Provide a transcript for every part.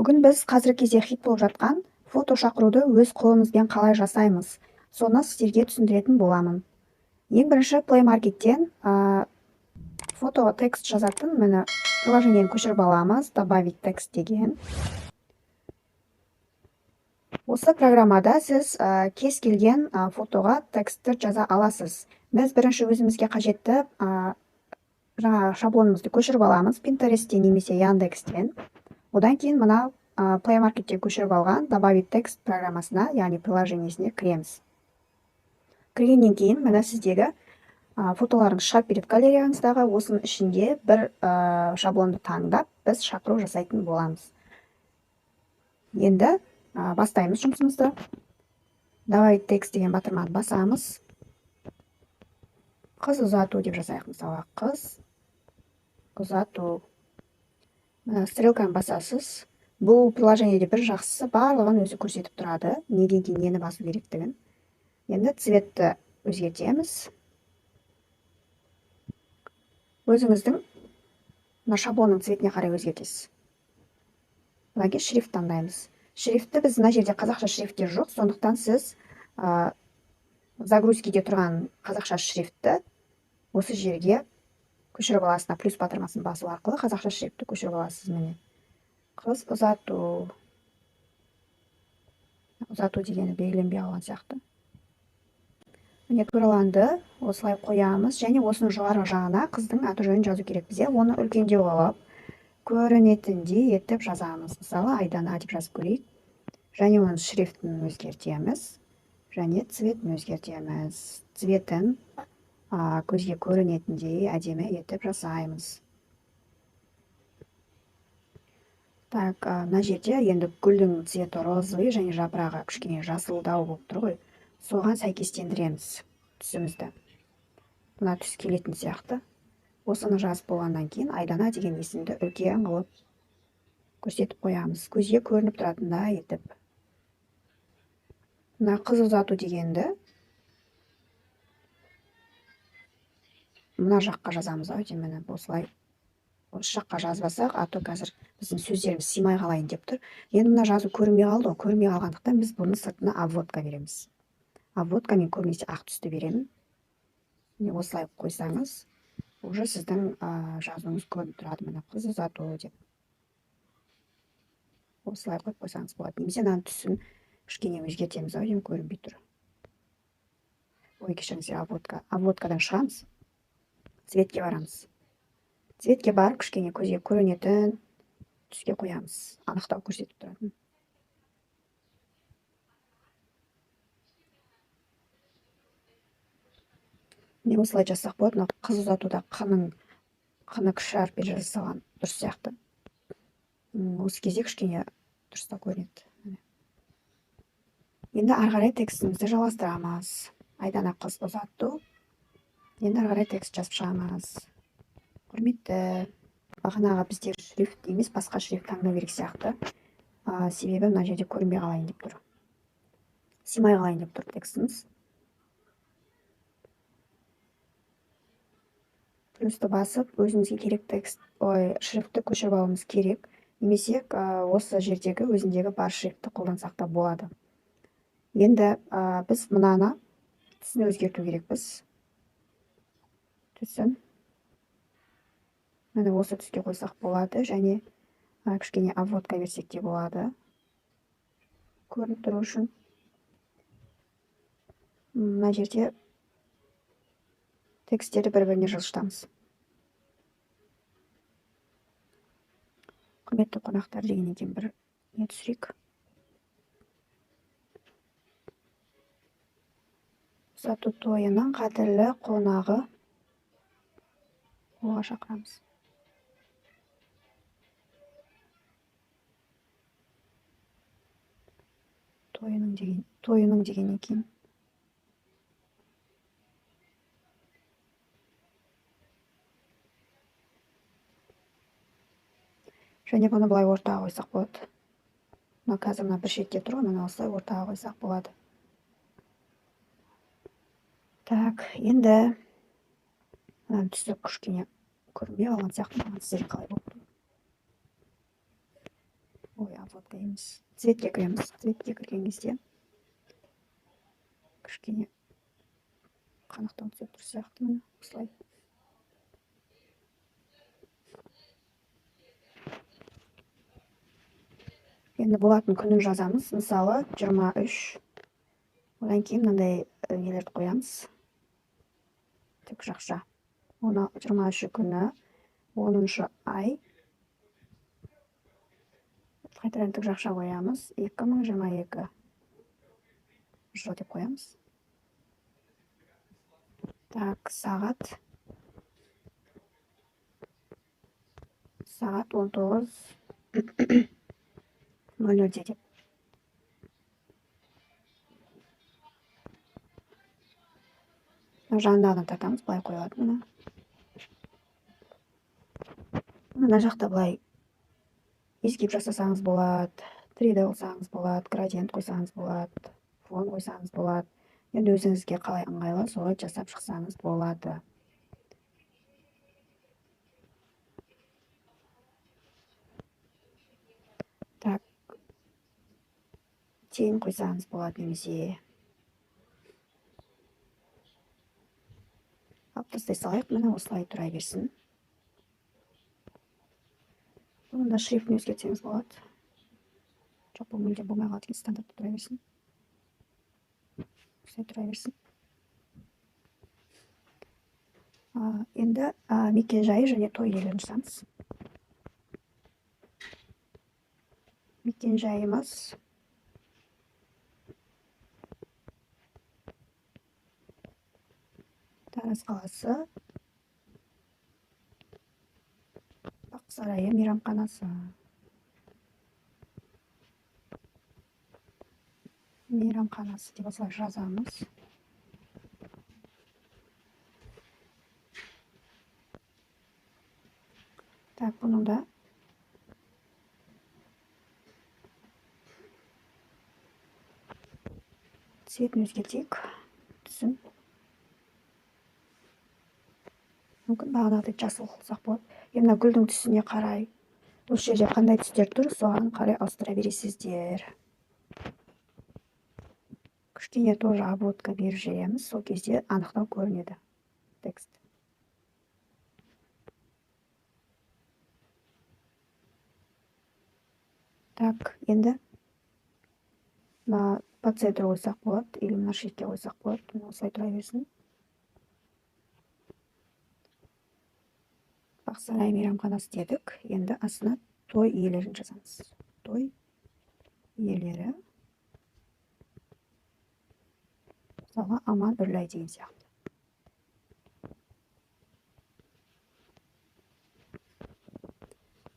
Бүгін біз қазіргі кезде хит болып жатқан фото шақыруды өз қолымызбен қалай жасаймыз, соны сіздерге түсіндіретін боламын. Ең бірінші Play Market'тен фото текст жазатын мені приложениені көшіріп аламыз, добавить текст деген. Осы программада сіз кез келген фотоға текстті жаза аласыз. Біз бірінші өзімізге қажетті жаңа шаблонымызды көшіріп аламыз Pinterest'тен немесе Яндекстен. Одан кейін мына Play Market'те көшіріп алған добавить текст программасына, яғни приложениесіне кіреміз. Кіргеннен кейін мына сіздегі фотоларыңыз шығып береді галереяңыздағы. Осының ішінде бір шаблонды таңдап, біз шақыру жасайтын боламыз. Енді бастаймыз жұмысымызды. Добавить текст деген батырманы басамыз. Қыз ұзату деп жазайық, мысалы, қыз ұзату. Стрелканы басасыз. Бұл приложениеде бір жақсысы барлығын өзі көрсетіп тұрады, неден кейін нені басу керектігін. Енді цветті өзгертеміз. Өзіңіздің шаблонның цветіне қарай өзгертесіз. Одан кейін шрифт таңдаймыз. Шрифтті біз мына жерде қазақша шрифттер жоқ, сондықтан сіз загрузкеде тұрған қазақша шрифтті осы жерге көшіріп аласыз. Плюс батырмасын басу арқылы қазақша шрифтті көшіріп аласыз. Міне қыз ұзату. Ұзату дегені белгіленбей алған сияқты. Міне тураланды, осылай қоямыз, және осының жоғарғы жағына қыздың аты жөнін жазу керек бізде. Оны үлкендеу алып, көрінетіндей етіп жазамыз. Мысалы, Айдана деп жазып көрейік. Және оның шрифтін өзгертеміз, және цветін өзгертеміз. Цветін көзге көрінетіндей әдемі етіп жасаймыз. Так, мына жерде енді гүлдің цветі розовый және жапырағы кішкене жасылдау болып тұр ғой. Соған сәйкестендіреміз түсімізді. Мына түс келетін сияқты. Осыны жазып болғаннан кейін Айдана деген есімді үлкен қылып көрсетіп қоямыз. Көзге көрініп тұратындай етіп. Мына қыз ұзату дегенді мына жаққа жазамыз. Міне осылай. Осы жаққа жазбасақ, ато қазір біздің сөздеріміз симай қалайын деп тұр. Енді мына жазу көрінбей қалды ғой. Көрінбей қалғандықтан біз бұны сыртына обводка береміз. Обводка мен көбінесе ақ түсті беремін. Осылай қойсаңыз, уже сіздің жазуыңыз көрініп тұрады. Міне қыз ұзату деп. Осылай қойып қойсаңыз болады. Немесе мына түсін кішкене өзгертеміз, көрінбей тұр. Ой, кешіріңіздер, обводкадан шығамыз. Цветке барамыз. Цветке барып, кішкене көзге көрінетін түске қоямыз. Анықтау көрсетіп тұратын. Мен осылай жасақ болады. Қыз ұзатуда қаны кіші әріппен жасалған дұрыс сияқты. Осы кезде кішкене дұрыстау көрінеді. Енді ары қарай текстімізді жалғастырамыз. Айдана қыз ұзату. Енді ары қарай текст жазып шығамыз. Құрметті, бағанағы бізде шрифт емес, басқа шрифт таңдау керек сияқты. Себебі мына жерде көрінбей қалайын деп тұр. Симай қалайын деп тұр текстіміз. Плюсті басып, өзімізге керек шрифтті көшіріп алуымыз керек. Немесе осы жердегі өзіндегі бар шрифтті қолдансақ та болады. Енді біз мынаны түсін өзгерту керекпіз. Түсін. Мені осы түске қойсақ болады, және кішкене обводка берсек те болады. Көрініп тұру үшін. Мына жерде тексттерді бір-біріне жылжытамыз. Құрметті қонақтар дегеннен кейін бір не түсірейік. Ұзату тойының қадірлі қонағы оға шақырамыз. Тойының дегеннен кейін. Және бұны бұлай ортаға қойсақ болады. Қазір мына бір шетте тұр, мына осылай ортаға қойсақ болады. Так, енді түсі кішкене көрінбей қалған сияқты. Сіздер қалай болды? ой, обводка емес, цветке кіреміз. Цветке кірген кезде кішкене қанықтау түсіп тұр сияқты, міне осылай. Енді болатын күнін жазамыз. Мысалы 23. Одан кейін мынандай нелерді қоямыз. Тік жақша. Оны 23 күні 10 ай. Қайтадан тік жақша қоямыз. 2022 жыл деп қоямыз. Так, сағат 19:00 деп. Жанындағыдан тартамыз, былай қойылады мына. Мына жақта былай ескеп жасасаңыз болады, 3D қойсаңыз болады, градиент қойсаңыз болады, фон қойсаңыз болады. Енді өзіңізге қалай ыңғайлы, солай жасап шықсаңыз болады. Так, тень қойсаңыз болады, немесе алып тастай салайық, міне осылай тұра берсін. Бұнда шрифтін өзгертсеңіз болады. Жоқ, бұл мүлде болмай қалады екен, стандартты тұра берсін. Осылай тұра берсін. Енді мекен-жайы және той иелерін жазамыз. Мекен-жайымыз Тараз қаласы, Бақ сарайы мейрамханасы. Мейрамханасы деп осылай жазамыз. Так, бұның да цветін өзгертейік, түсін. Мүмкін бағанағыдай жасыл қылсақ болады. Мына гүлдің түсіне қарай, осы жерде қандай түстер тұр, соған қарай ауыстыра бересіздер. Кішкене тоже обводка беріп жібереміз, сол кезде анықтау көрінеді текст. Так, енді по центру қойсақ болады, или мына шрифтке қойсақ болады, осылай тұра берсін. Бақ сарайы мейрамханасы дедік. Енді астына той иелерін жазамыз. Той иелері. Мысалға Аман Үрлай деген сияқты.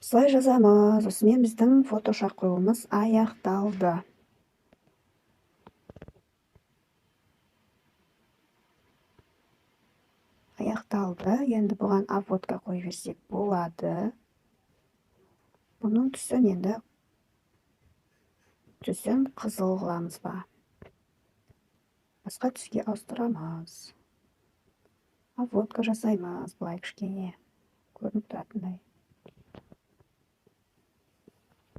Осылай жазамыз. Осымен біздің фото шақыруымыз аяқталды. Енді бұған обводка қойып берсек болады. Бұның түсін енді қызыл қыламыз ба? Басқа түске ауыстырамыз. Обводка жасаймыз, былай кішкене көрініп тұратындай.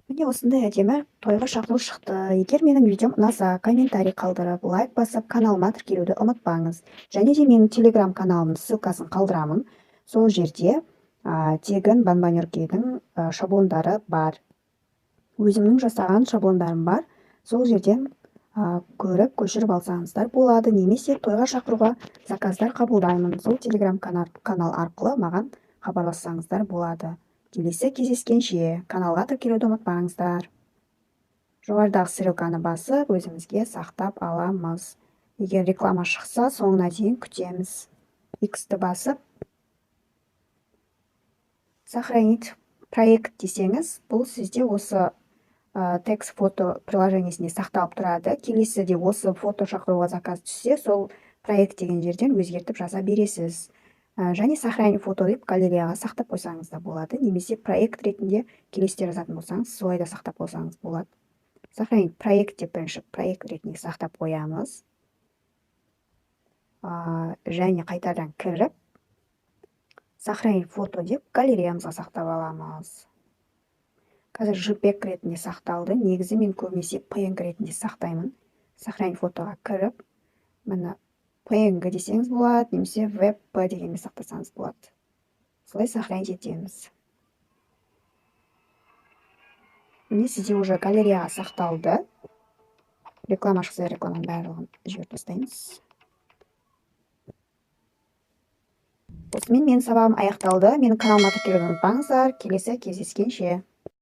Міне осындай әдемі тойға шақыру шықты. Егер менің видеом ұнаса, комментарий қалдырып, лайк басып, каналыма тіркелуді ұмытпаңыз. Және де менің телеграм каналымның ссылкасын қалдырамын. Сол жерде тегін банбанеркейдің шаблондары бар. Өзімнің жасаған шаблондарым бар. Сол жерден көріп, көшіріп алсаңыздар болады. Немесе тойға шақыруға заказдар қабылдаймын. Сол телеграм канал арқылы маған хабарлассаңыздар болады. Келесі кездескенше каналға тіркелуді ұмытпаңыздар. Жоғарыдағы ссылканы басып, өзімізге сақтап аламыз. Егер реклама шықса, соңына дейін күтеміз. X-ті басып, сохранить проект десеңіз, бұл сізде осы текст фото приложениесінде сақталып тұрады. Келесіде осы фото шақыруға заказ түссе, сол проект деген жерден өзгертіп жаза бересіз. Және сохранить фото деп галереяға сақтап қойсаңыз да болады. Немесе проект ретінде келесіде жазатын болсаңыз, солай да сақтап қойсаңыз болады. Сохранить проект деп бірінші проект ретінде сақтап қоямыз. Және қайтадан кіріп, сохранить фото деп галереямызға сақтап аламыз. қазір JPEG ретінде сақталды. Негізі мен көбінесе PNG ретінде сақтаймын. Сохранить фотоға кіріп, міне PNG десеңіз болады, немесе WebP дегенде сақтасаңыз болады. Солай сохранить етеміз. Міне сізде уже галереяға сақталды. Реклама шықса, рекламаның барлығын жіберіп тастаймыз. Осымен менің сабағым аяқталды. Менің каналыма тіркелуді ұмытпаңыздар. Келесі кездескенше.